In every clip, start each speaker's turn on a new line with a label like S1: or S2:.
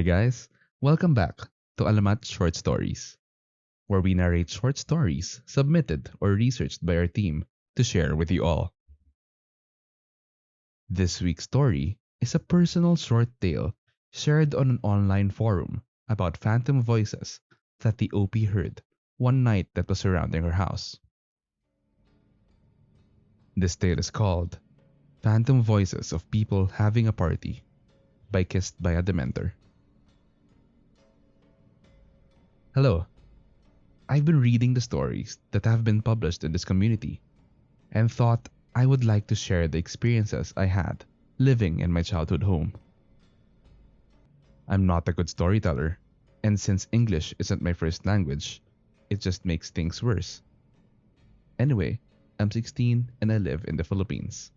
S1: guys, welcome back to Alamat Short Stories, where we narrate short stories submitted or researched by our team to share with you all. This week's story is a personal short tale shared on an online forum about phantom voices that the OP heard one night that was surrounding her house. This tale is called Phantom Voices of People Having a Party by Kissed by a Dementor. Hello, I've been reading the stories that have been published in this community and thought I would like to share the experiences I had living in my childhood home. I'm not a good storyteller, and since English isn't my first language, it just makes things worse. Anyway, I'm 16 and I live in the Philippines.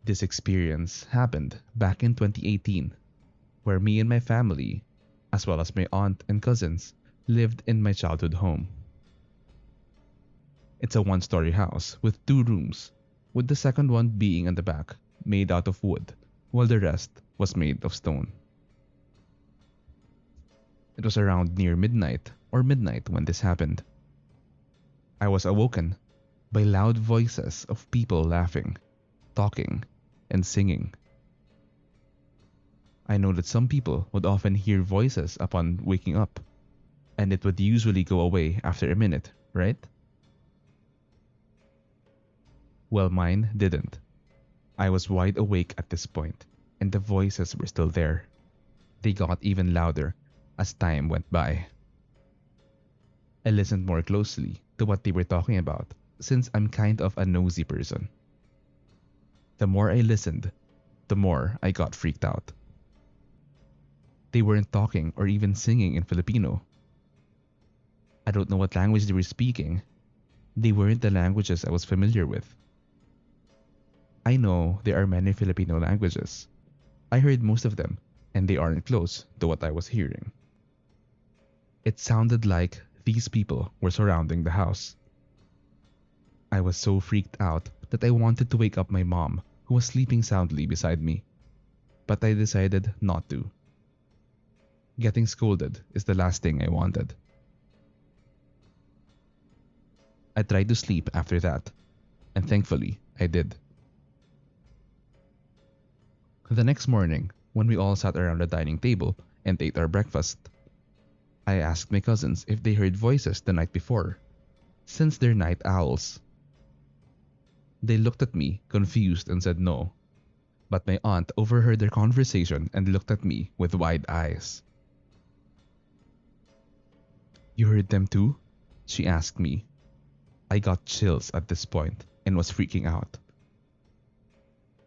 S1: This experience happened back in 2018, where me and my family, as well as my aunt and cousins, lived in my childhood home. It's a one-story house with two rooms, with the second one being in the back, made out of wood, while the rest was made of stone. It was around near midnight when this happened. I was awoken by loud voices of people laughing, talking, and singing. I know that some people would often hear voices upon waking up, and it would usually go away after a minute, right? Well, mine didn't. I was wide awake at this point, and the voices were still there. They got even louder as time went by. I listened more closely to what they were talking about, since I'm kind of a nosy person. The more I listened, the more I got freaked out. They weren't talking or even singing in Filipino. I don't know what language they were speaking. They weren't the languages I was familiar with. I know there are many Filipino languages. I heard most of them, and they aren't close to what I was hearing. It sounded like these people were surrounding the house. I was so freaked out that I wanted to wake up my mom, who was sleeping soundly beside me, but I decided not to. Getting scolded is the last thing I wanted. I tried to sleep after that, and thankfully I did. The next morning, when we all sat around the dining table and ate our breakfast, I asked my cousins if they heard voices the night before, since they're night owls. They looked at me, confused, and said no, but my aunt overheard their conversation and looked at me with wide eyes. "You heard them too?" she asked me. I got chills at this point and was freaking out.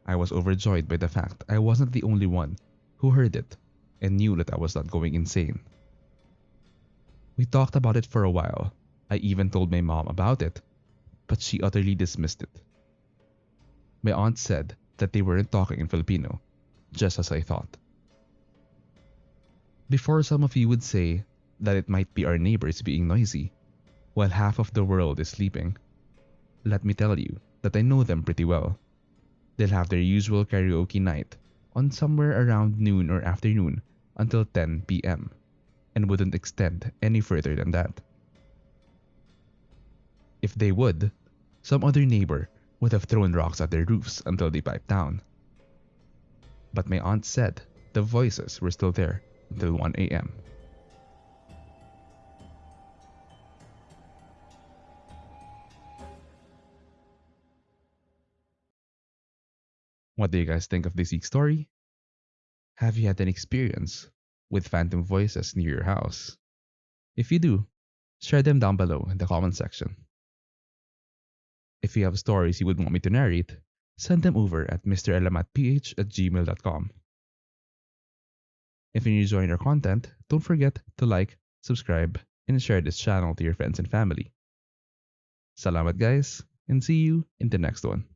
S1: I was overjoyed by the fact I wasn't the only one who heard it and knew that I was not going insane. We talked about it for a while. I even told my mom about it, but she utterly dismissed it. My aunt said that they weren't talking in Filipino, just as I thought. Before some of you would say that it might be our neighbors being noisy, while half of the world is sleeping, let me tell you that I know them pretty well. They'll have their usual karaoke night on somewhere around noon or afternoon until 10 p.m. and wouldn't extend any further than that. If they would, some other neighbor would have thrown rocks at their roofs until they piped down. But my aunt said the voices were still there until 1 a.m. What do you guys think of this week's story? Have you had an experience with phantom voices near your house? If you do, share them down below in the comment section. If you have stories you would want me to narrate, send them over at mralamatph@gmail.com. If you're enjoying our content, don't forget to like, subscribe, and share this channel to your friends and family. Salamat guys, and see you in the next one.